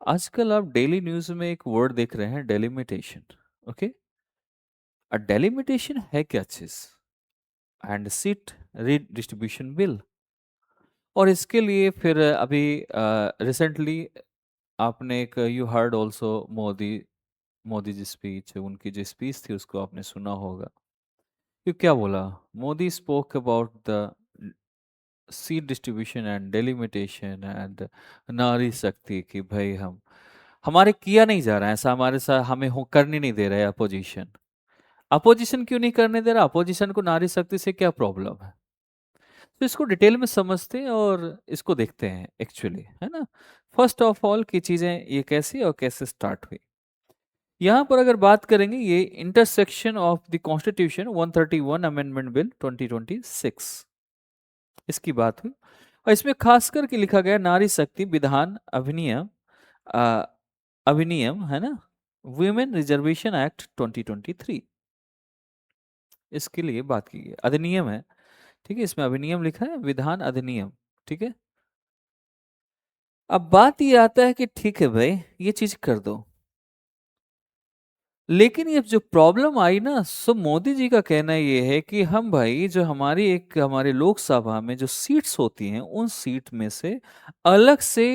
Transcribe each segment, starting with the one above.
आजकल आप daily news में एक वर्ड देख रहे हैं, डेलिमिटेशन। ओके। डेलिमिटेशन है क्या चीज़? And seat redistribution bill. और इसके लिए फिर अभी रिसेंटली आपने एक you heard also Modi Modi ji speech, उनकी जो स्पीच थी उसको आपने सुना होगा। ये क्या बोला? Modi spoke about the seat distribution and delimitation and नारी शक्ति कि भाई हम हमारे किया नहीं जा रहा है ऐसा, हमारे साथ हमें हो करने नहीं दे रहा है अपोजिशन। अपोजिशन क्यों नहीं करने दे रहा? अपोजिशन को नारी शक्ति से क्या प्रॉब्लम है? तो इसको डिटेल में समझते हैं और इसको देखते हैं एक्चुअली, है ना। फर्स्ट ऑफ ऑल की चीजें ये कैसी और कैसे स्टार्ट हुई। यहाँ पर अगर बात करेंगे, ये intersection of the constitution 131 amendment bill 2026, इसकी बात हुई। और इसमें खास करके लिखा गया नारी शक्ति विधान अधिनियम, अ, अधिनियम है ना, वुमेन रिजर्वेशन एक्ट 2023, इसके लिए बात की है। अधिनियम है, ठीक है, इसमें अधिनियम लिखा है, विधान अधिनियम, ठीक है। अब बात ये आता है कि ठीक है भाई ये चीज कर दो, लेकिन ये जो प्रॉब्लम आई ना, सो मोदी जी का कहना ये है कि हम भाई जो हमारी एक हमारे लोकसभा में जो सीट्स होती हैं उन सीट में से अलग से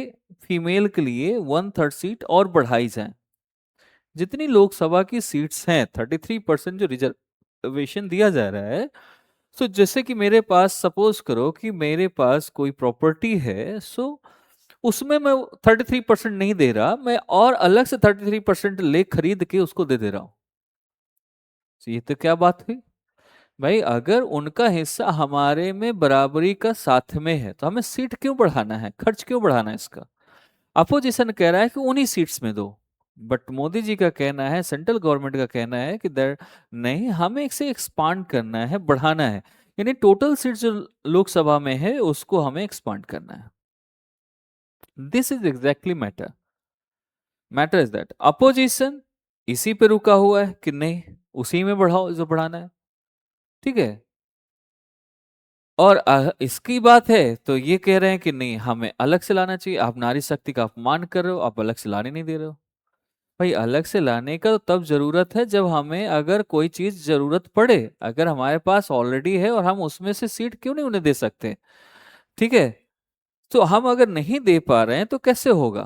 फीमेल के लिए 1/3 सीट और बढ़ाई जाए। जितनी लोकसभा की सीट्स हैं 33% जो रिजर्वेशन दिया जा रहा है। सो जैसे कि मेरे पास, सपोज करो कि मेरे पास कोई प्रॉपर्टी है, सो उसमें मैं 33% नहीं दे रहा, मैं और अलग से 33% ले खरीद के उसको दे दे रहा हूं। तो ये तो क्या बात हुई भाई? अगर उनका हिस्सा हमारे में बराबरी का साथ में है तो हमें सीट क्यों बढ़ाना है, खर्च क्यों बढ़ाना है इसका? अपोजिशन कह रहा है कि उन्हीं सीट्स में दो, बट मोदी जी का कहना है, सेंट्रल गवर्नमेंट का कहना है कि दर नहीं, हमें इसे एक्सपांड करना है, बढ़ाना है। यानी टोटल सीट जो लोकसभा में है उसको हमें एक्सपांड करना है। This is exactly matter. Matter is that opposition इसी पे रुका हुआ है कि नहीं, उसी में बढ़ाओ जो बढ़ाना है, ठीक है। और इसकी बात है तो ये कह रहे हैं कि नहीं, हमें अलग से लाना चाहिए। आप नारी शक्ति का अपमान कर रहे हो, आप अलग से लाने नहीं दे रहे हो। भाई अलग से लाने का तो तब जरूरत है जब हमें अगर कोई चीज जरूरत पड़े, अगर हमारे पास ऑलरेडी है और हम उसमें से सीट क्यों नहीं उन्हें दे सकते, ठीक है। तो हम अगर नहीं दे पा रहे हैं तो कैसे होगा?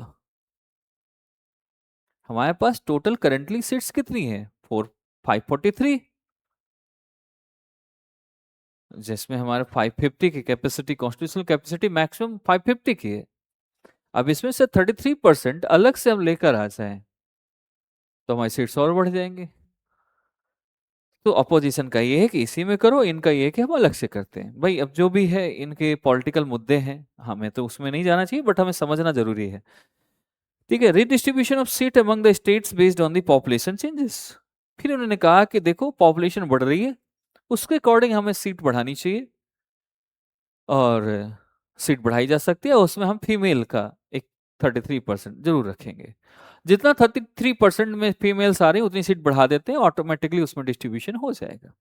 हमारे पास टोटल करंटली सीट्स कितनी है? 543, जिसमें हमारे 550 की कैपेसिटी, कॉन्स्टिट्यूशनल कैपेसिटी मैक्सिमम 550 की है। अब इसमें से 33% अलग से हम लेकर आ जाएं तो हमारी सीट्स और बढ़ जाएंगे। तो अपोजिशन का ये है कि इसी में करो, इनका ये है कि हम अलग से करते हैं। भाई अब जो भी है इनके पॉलिटिकल मुद्दे हैं, हमें तो उसमें नहीं जाना चाहिए, बट हमें समझना जरूरी है, ठीक है। Redistribution of seat among the states based on the population changes. फिर उन्होंने कहा कि देखो पॉपुलेशन बढ़ रही है, उसके अकॉर्डिंग हमें सीट बढ़ानी चाहिए, और सीट बढ़ाई जा सकती है, उसमें हम फीमेल का एक 33% जरूर रखेंगे। जितना 33% में फीमेल्स आ रही हैं उतनी सीट बढ़ा देते हैं, ऑटोमेटिकली उसमें डिस्ट्रीब्यूशन हो जाएगा।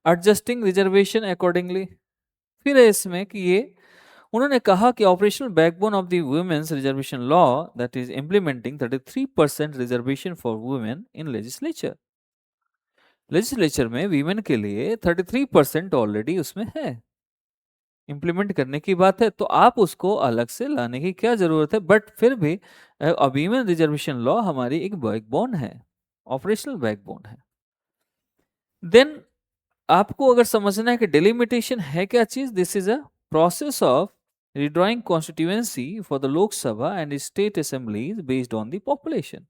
एडजस्टिंग रिजर्वेशन अकॉर्डिंगली, फिर है इसमें कि ये उन्होंने कहा कि operational backbone of the women's reservation law that is implementing 33% reservation for women in legislature. Legislature में वीमेन के लिए 33% ऑलरेडी उसमें है, इंप्लीमेंट करने की बात है, तो आप उसको अलग से लाने की क्या जरूरत है? बट फिर भी वीमेन रिजर्वेशन लॉ हमारी एक बैकबोन है, ऑपरेशनल बैकबोन है। देन आपको अगर समझना है कि डिलिमिटेशन है क्या चीज, this is a process of redrawing constituency for the Lok Sabha and state assemblies based on the population।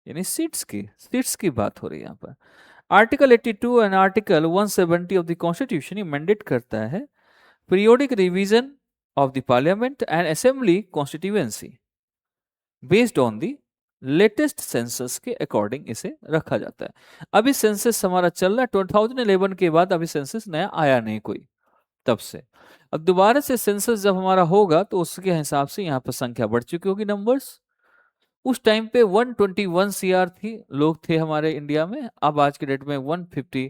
यानी सीट्स की बात हो रही है यहाँ पर। Article 82 and article 170 of the constitution ये मैंडेट करता है periodic revision of the parliament and assembly constituency based on the latest census के अकॉर्डिंग इसे रखा जाता है। अभी सेंसस हमारा चल रहा है 2011 के बाद, अभी सेंसस नया आया नहीं कोई तब से। अब दोबारा से सेंसस जब हमारा होगा तो उसके हिसाब से यहाँ पर संख्या बढ़ चुकी होगी, नंबर्स। उस टाइम पे 121 सीआर थी, लोग थे हमारे इंडिया में, अब आज के डेट में 150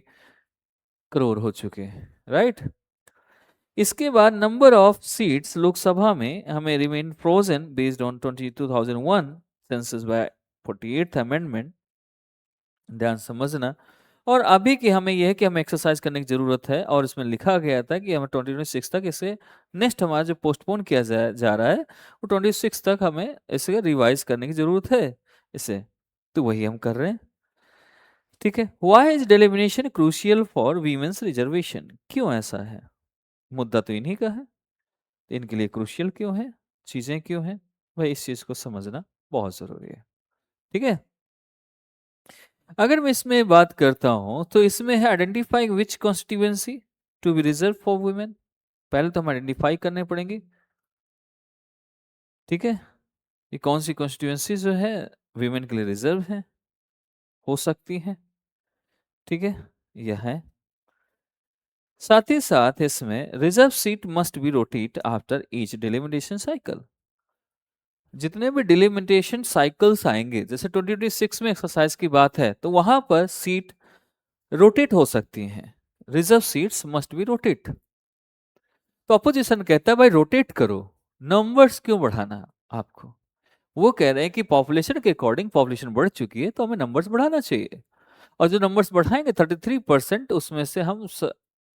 करोड़ हो चुके हैं, राइट। इसके बाद नंबर ऑफ सीट्स लोकसभा में हमें remain frozen based on 2001 census by 48th amendment, ध्यान समझना। और अभी की हमें यह है कि हमें एक्सरसाइज करने की जरूरत है, और इसमें लिखा गया था कि हमें 2026 तक इसे, नेक्स्ट हमारा जो पोस्टपोन किया जा रहा है वो 26 तक हमें इसे रिवाइज करने की जरूरत है इसे, तो वही हम कर रहे हैं। ठीक है, why is delimitation crucial for women's reservation, क्यों ऐसा है? मुद्दा तो इन्हीं का है, तो इनके लिए क्रूशियल क्यों है, चीजें क्यों हैं, भाई इस चीज को समझना बहुत जरूरी है। ठीक है, अगर मैं इसमें बात करता हूं तो इसमें है identifying which constituency to be reserved for women. पहले तो हम आइडेंटिफाई करने पड़ेंगे। ठीक है, ये कौन सी कॉन्स्टिट्यूएंसी जो है वीमेन के लिए रिजर्व है, हो सकती है। ठीक है, यह है। साथ ही साथ इसमें reserve seat must be rotate after each delimitation cycle. जितने भी डिलिमिटेशन साइकिल्स आएंगे, जैसे 2026 में एक्सरसाइज की बात है, तो वहां पर सीट रोटेट हो सकती हैं। Reserve seats must be rotate. तो अपोजिशन कहता है भाई रोटेट करो, नंबर्स क्यों बढ़ाना आपको। वो कह रहे हैं कि पॉपुलेशन के अकॉर्डिंग पॉपुलेशन बढ़ चुकी है तो हमें नंबर्स बढ़ाना चाहिए, और जो नंबर्स बढ़ाएंगे 33% उसमें से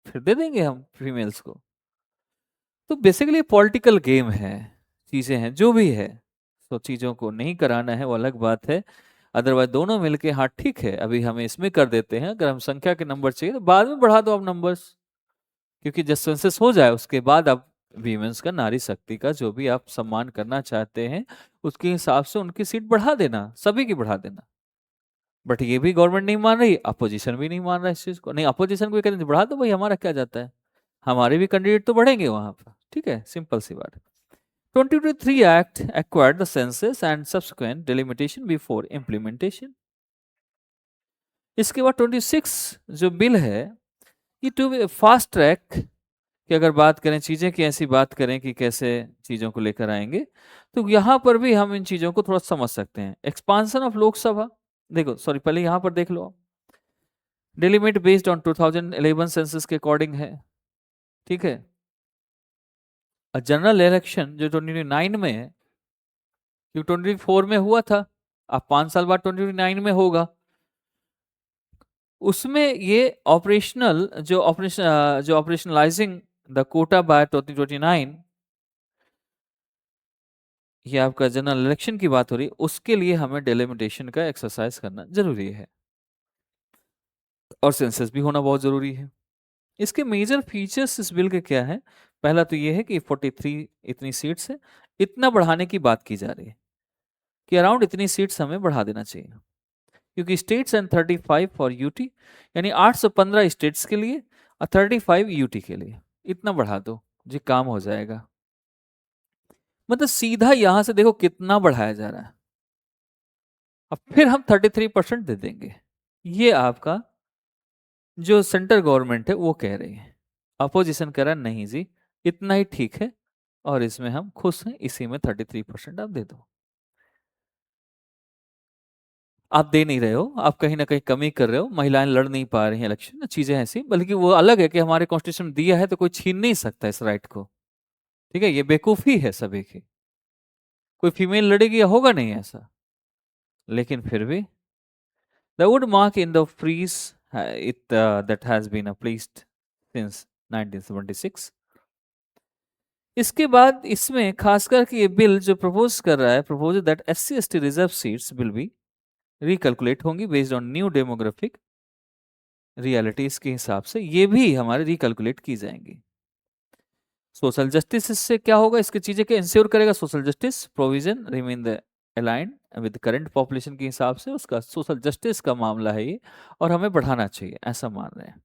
फिर दे देंगे हम फीमेल्स को। तो बेसिकली पॉलिटिकल गेम है, चीजें हैं जो भी है। तो चीजों को नहीं कराना है वो अलग बात है, अदरवाइज दोनों मिलके हाँ ठीक है अभी हमें इसमें कर देते हैं, अगर हम संख्या के नंबर चाहिए तो बाद में बढ़ा दो आप नंबर्स, क्योंकि जब सेंसस हो जाए उसके बाद आप वीमेंस का, नारी शक्ति का जो भी आप सम्मान करना चाहते हैं उसके हिसाब से उनकी सीट बढ़ा देना, सभी की बढ़ा देना। बट ये भी गवर्नमेंट नहीं मान रही, अपोजिशन भी नहीं मान रहा इस चीज को, नहीं अपोजिशन को कहते हैं बढ़ा दो भाई, हमारा क्या जाता है, हमारे भी कैंडिडेट तो बढ़ेंगे वहां पर। ठीक है, सिंपल सी बात है। 2023 Act acquired the census and subsequent delimitation before implementation. इसके बाद 26 जो बिल है ये टू फास्ट ट्रैक की अगर बात करें, चीजें की ऐसी बात करें कि कैसे चीजों को लेकर आएंगे, तो यहां पर भी हम इन चीजों को थोड़ा समझ सकते हैं। एक्सपांशन ऑफ लोकसभा, देखो सॉरी पहले यहां पर देख लो, डिलिमिट बेस्ड ऑन 2011 सेंसस के अकॉर्डिंग है। ठीक है, जनरल इलेक्शन जो 2029 में है, जो 24 में हुआ था, अब 5 साल बाद 2029 में होगा, उसमें ये जो ऑपरेशनलाइजिंग द कोटा बाय 2029, ये आपका जनरल इलेक्शन की बात हो रही है, उसके लिए हमें डेलिमिटेशन का एक्सरसाइज करना जरूरी है, और सेंसस भी होना बहुत जरूरी है। इसके मेजर फीचर्स इस बिल के क्या है? पहला तो ये है कि 43 इतनी सीट्स है, इतना बढ़ाने की बात की जा रही है कि अराउंड इतनी सीट्स हमें बढ़ा देना चाहिए, क्योंकि स्टेट्स एंड 35 फॉर यूटी, यानी 815 स्टेट्स के लिए और 35 यूटी के लिए, इतना बढ़ा दो जी काम हो जाएगा। मतलब सीधा यहां से देखो कितना बढ़ाया जा रहा है, अब फिर हम 33% दे देंगे, ये आपका जो सेंट्रल गवर्नमेंट है वो कह रही है। अपोजिशन कह रहा है नहीं जी इतना ही ठीक है, और इसमें हम खुश हैं, इसी में 33% आप दे दो। आप दे नहीं रहे हो, आप कहीं ना कहीं कमी कर रहे हो, महिलाएं लड़ नहीं पा रही हैं इलेक्शन, चीजें ऐसी, बल्कि वो अलग है कि हमारे कॉन्स्टिट्यूशन में दिया है तो कोई छीन नहीं सकता इस राइट को। ठीक है, ये बेवकूफी है सभी की, कोई फीमेल लड़ेगी या होगा नहीं ऐसा, लेकिन फिर भी the would mark in the freeze it that has been placed since 1976। इसके बाद इसमें खासकर कि ये बिल जो प्रपोज कर रहा है, propose that SC ST reserve seats will be recalculate होंगी based on new demographic realities के हिसाब से, ये भी हमारे रिकैलकुलेट की जाएंगी। सोशल जस्टिस इससे क्या होगा, इसकी चीजें क्या इंश्योर करेगा, social justice provision remain the aligned with current population के हिसाब से, उसका सोशल जस्टिस का मामला है ये, और हमें बढ़ाना चाहिए ऐसा मान रहे हैं।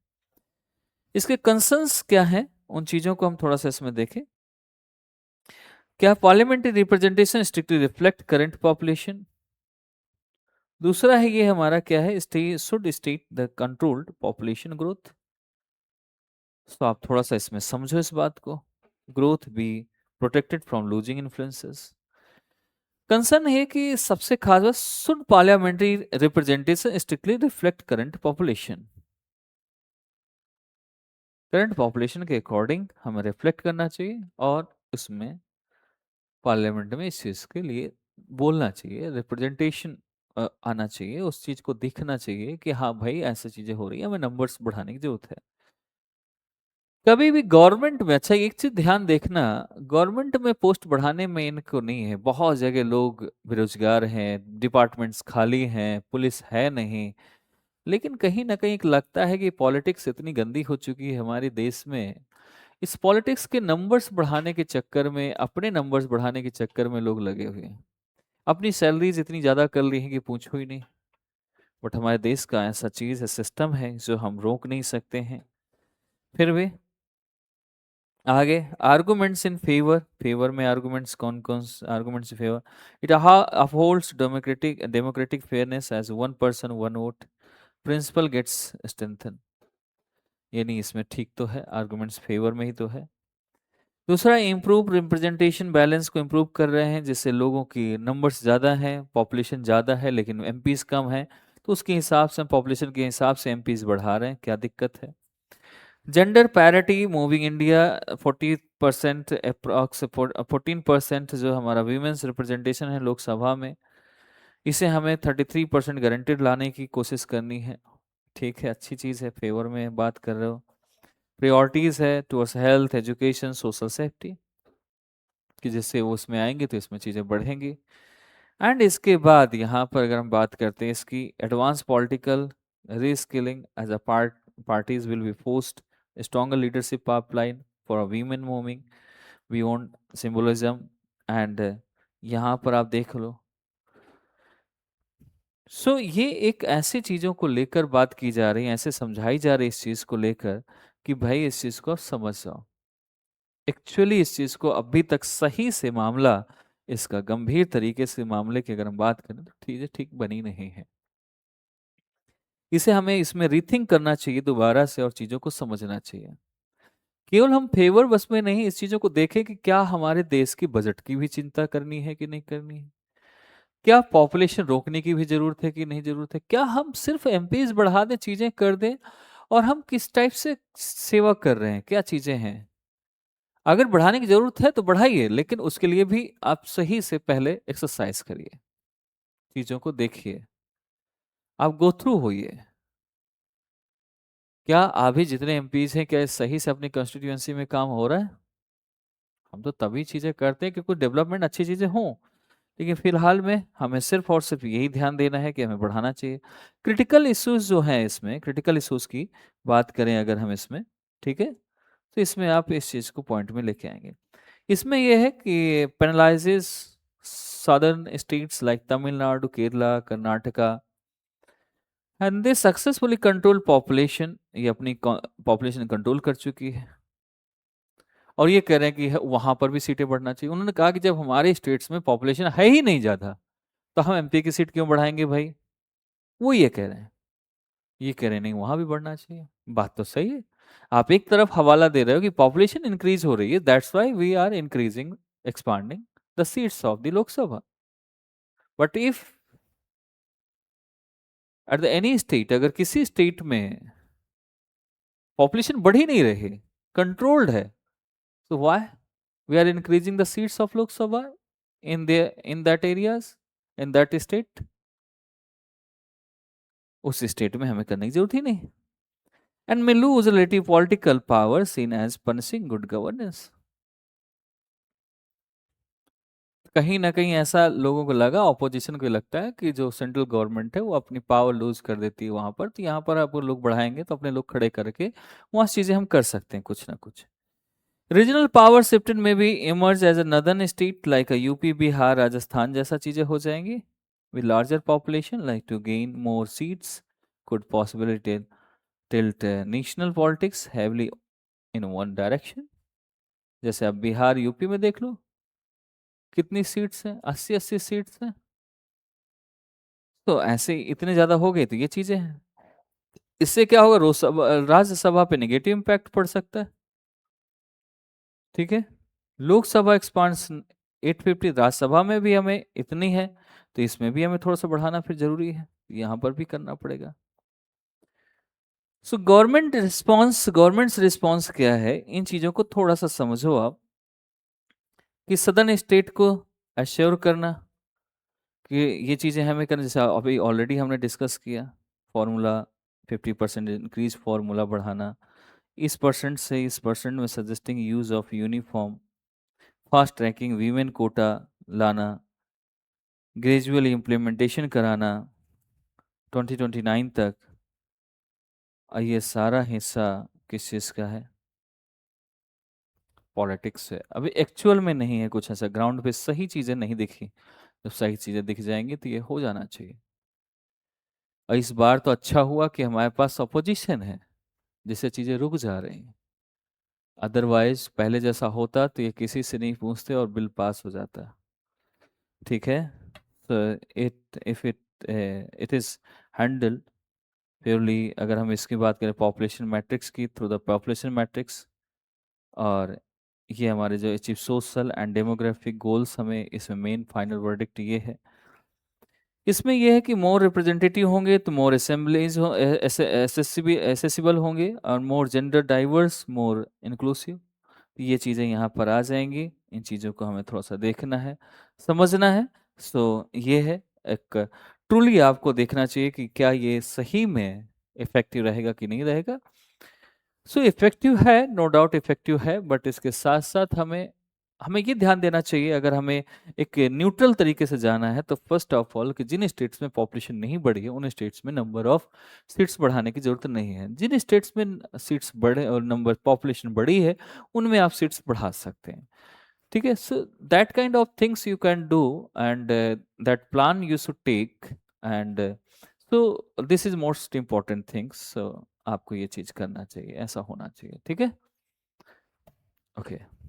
इसके कंसर्न्स क्या हैं, उन चीजों को हम थोड़ा सा इसमें देखें। क्या parliamentary representation strictly reflect current population? दूसरा है ये हमारा क्या है, should state the controlled population growth. तो आप थोड़ा सा इसमें समझो इस बात को, growth be protected from losing influences. Concern है कि सबसे खास बात, should parliamentary representation strictly reflect current population. Current population के अकॉर्डिंग हमें रिफ्लेक्ट करना चाहिए, और उसमें पार्लियामेंट में इस चीज़ के लिए बोलना चाहिए, रिप्रेजेंटेशन आना चाहिए, उस चीज़ को दिखना चाहिए कि हाँ भाई ऐसी चीज़ें हो रही है, हमें नंबर्स बढ़ाने की जरूरत है। कभी भी गवर्नमेंट में, अच्छा एक चीज ध्यान देखना, गवर्नमेंट में पोस्ट बढ़ाने में इनको नहीं है, बहुत जगह लोग बेरोजगार हैं, डिपार्टमेंट्स खाली हैं, पुलिस है नहीं। लेकिन कहीं ना कहीं एक लगता है कि पॉलिटिक्स इतनी गंदी हो चुकी है हमारे देश में, इस पॉलिटिक्स के नंबर्स बढ़ाने के चक्कर में, अपने नंबर्स बढ़ाने के चक्कर में लोग लगे हुए हैं, अपनी सैलरीज इतनी ज्यादा कर ली हैं कि पूछो ही नहीं। बट हमारे देश का ऐसा चीज है, सिस्टम है जो हम रोक नहीं सकते हैं। फिर भी आगे, आर्गुमेंट्स इन फेवर, फेवर में आर्गुमेंट्स कौन कौन से arguments in favour? It upholds democratic democratic fairness as one person one vote, principle gets strengthen. यानी इसमें ठीक तो है, आर्गुमेंट्स फेवर में ही तो है। दूसरा, इम्प्रूव रिप्रेजेंटेशन बैलेंस को इम्प्रूव कर रहे हैं, जिससे लोगों की नंबर्स ज़्यादा हैं, पॉपुलेशन ज़्यादा है लेकिन एमपीज कम है, तो उसके हिसाब से, पॉपुलेशन के हिसाब से एमपीज बढ़ा रहे हैं, क्या दिक्कत है? Gender parity moving India, 40% approx, 14% जो हमारा वीमेंस रिप्रेजेंटेशन है लोकसभा में, इसे हमें 33% गारंटेड लाने की कोशिश करनी है। ठीक है, अच्छी चीज़ है, फेवर में बात कर रहे हो। प्रायोरिटीज़ है towards health, education, social safety, कि जिससे वो उसमें आएंगे तो इसमें चीज़ें बढ़ेंगी। एंड इसके बाद यहाँ पर अगर हम बात करते हैं इसकी, advance political reskilling as a parties will be forced stronger leadership pipeline for a women moving beyond symbolism, and यहाँ पर आप देख लो। ये एक ऐसी चीजों को लेकर बात की जा रही है, ऐसे समझाई जा रही है इस चीज को लेकर कि भाई इस चीज को आप समझ जाओ। एक्चुअली इस चीज को अभी तक सही से मामला, इसका गंभीर तरीके से मामले की अगर हम बात करें तो चीजें ठीक बनी नहीं है। इसे हमें इसमें रीथिंक करना चाहिए दोबारा से, और चीजों को समझना चाहिए। केवल हम फेवर बस में नहीं, इस चीजों को देखें कि क्या हमारे देश की बजट की भी चिंता करनी है कि नहीं करनी है, क्या पॉपुलेशन रोकने की भी जरूरत है कि नहीं जरूरत है, क्या हम सिर्फ एमपीज बढ़ा दें, चीजें कर दें, और हम किस टाइप से सेवा कर रहे हैं, क्या चीजें हैं। अगर बढ़ाने की जरूरत है तो बढ़ाइए, लेकिन उसके लिए भी आप सही से पहले एक्सरसाइज करिए, चीजों को देखिए, आप गो थ्रू होइए। क्या अभी जितने एमपीज हैं, क्या सही से अपनी कंस्टिट्यूएंसी में काम हो रहा है? हम तो तभी चीजें करते हैं कि कुछ डेवलपमेंट अच्छी चीजें हों, लेकिन फिलहाल में हमें सिर्फ और सिर्फ यही ध्यान देना है कि हमें बढ़ाना चाहिए। क्रिटिकल इश्यूज जो हैं इसमें, क्रिटिकल इश्यूज की बात करें अगर हम इसमें, ठीक है, तो इसमें आप इस चीज को पॉइंट में लेके आएंगे। इसमें यह है कि penalizes southern states like Tamil Nadu, Kerala, Karnataka, and they successfully control population, ये अपनी पॉपुलेशन कंट्रोल कर चुकी है, और ये कह रहे हैं कि वहां पर भी सीटें बढ़ना चाहिए। उन्होंने कहा कि जब हमारे स्टेट्स में पॉपुलेशन है ही नहीं ज्यादा, तो हम एमपी की सीट क्यों बढ़ाएंगे भाई? वो ये कह रहे हैं, ये कह रहे हैं नहीं वहां भी बढ़ना चाहिए। बात तो सही है, आप एक तरफ हवाला दे रहे हो कि पॉपुलेशन इंक्रीज हो रही है, that's why we are increasing, expanding the seats of the Lok Sabha. But if at the any state, अगर किसी स्टेट में पॉपुलेशन बढ़ ही नहीं रही, कंट्रोल्ड है, तो why we are increasing the seats of Lok Sabha in that areas, in that state? उस state में हमें करने की जरूरत ही नहीं, and may lose relative political power seen as punishing good governance। कहीं ना कहीं ऐसा लोगों को लगा, ऑपोजिशन को लगता है कि जो सेंट्रल गवर्नमेंट है वो अपनी पावर लूज कर देती है वहां पर, तो यहाँ पर आप लोग बढ़ाएंगे तो अपने लोग खड़े करके वहां चीजें हम कर सकते हैं कुछ ना कुछ। रीजनल पावर शिफ्टेड में भी emerge as a northern state like UP, Bihar, Rajasthan जैसा चीजें हो जाएंगी, with larger population like to gain more seats could possibly tilt national politics heavily in one direction। जैसे अब बिहार, यूपी में देख लो, कितनी सीट्स हैं, 80-80 सीट्स हैं, तो ऐसे इतने ज्यादा हो गए तो ये चीजें हैं। इससे क्या होगा, राज्यसभा पे नेगेटिव इम्पैक्ट पड़ सकता है, ठीक है। लोकसभा एक्सपांशन 850, राज्यसभा में भी हमें इतनी है, तो इसमें भी हमें थोड़ा सा बढ़ाना फिर जरूरी है, यहाँ पर भी करना पड़ेगा। सो गवर्नमेंट्स रिस्पॉन्स क्या है, इन चीज़ों को थोड़ा सा समझो आप, कि सदर्न स्टेट को अश्योर करना कि ये चीज़ें हमें करना, जैसे अभी ऑलरेडी हमने डिस्कस किया, फॉर्मूला 50% इंक्रीज फॉर्मूला बढ़ाना, इस परसेंट से इस परसेंट में suggesting use of uniform, fast tracking women quota लाना, ग्रेजुअल इम्प्लीमेंटेशन कराना 2029 तक। ये सारा हिस्सा किस चीज़ का है? पॉलिटिक्स है। अभी एक्चुअल में नहीं है कुछ ऐसा, ग्राउंड पे सही चीज़ें नहीं दिखी। जब सही चीज़ें दिख जाएंगी तो ये हो जाना चाहिए। और इस बार तो अच्छा हुआ कि हमारे पास अपोजिशन है, जिससे चीज़ें रुक जा रही हैं। अदरवाइज पहले जैसा होता तो ये किसी से नहीं पूछते और बिल पास हो जाता। ठीक है। तो इट इज़ हैंडल्ड प्योरली, अगर हम इसकी बात करें पॉपुलेशन मैट्रिक्स की, थ्रू द पॉपुलेशन मैट्रिक्स। और ये हमारे जो achieve social and demographic goals, हमें इसमें मेन फाइनल वर्डिक्ट ये है। इसमें यह है कि मोर रिप्रेजेंटेटिव होंगे तो मोर असेंबलीज हो, एसेसिबल होंगे, और मोर जेंडर डाइवर्स, मोर इंक्लूसिव। ये चीज़ें यहाँ पर आ जाएंगी, इन चीज़ों को हमें थोड़ा सा देखना है, समझना है। सो ये है एक, ट्रूली आपको देखना चाहिए कि क्या ये सही में इफेक्टिव रहेगा कि नहीं रहेगा। सो इफेक्टिव है, नो डाउट इफेक्टिव है, बट इसके साथ साथ हमें हमें ये ध्यान देना चाहिए, अगर हमें एक न्यूट्रल तरीके से जाना है, तो फर्स्ट ऑफ ऑल कि जिन स्टेट्स में पॉपुलेशन नहीं बढ़ी है उन स्टेट्स में नंबर ऑफ सीट्स बढ़ाने की जरूरत नहीं है। जिन स्टेट्स में सीट्स बढ़े और नंबर पॉपुलेशन बढ़ी है, उनमें आप सीट्स बढ़ा सकते हैं। ठीक है। So that kind of things you can do, and that plan you should take, and so this is most important things. आपको ये चीज करना चाहिए, ऐसा होना चाहिए। ठीक है। ओके।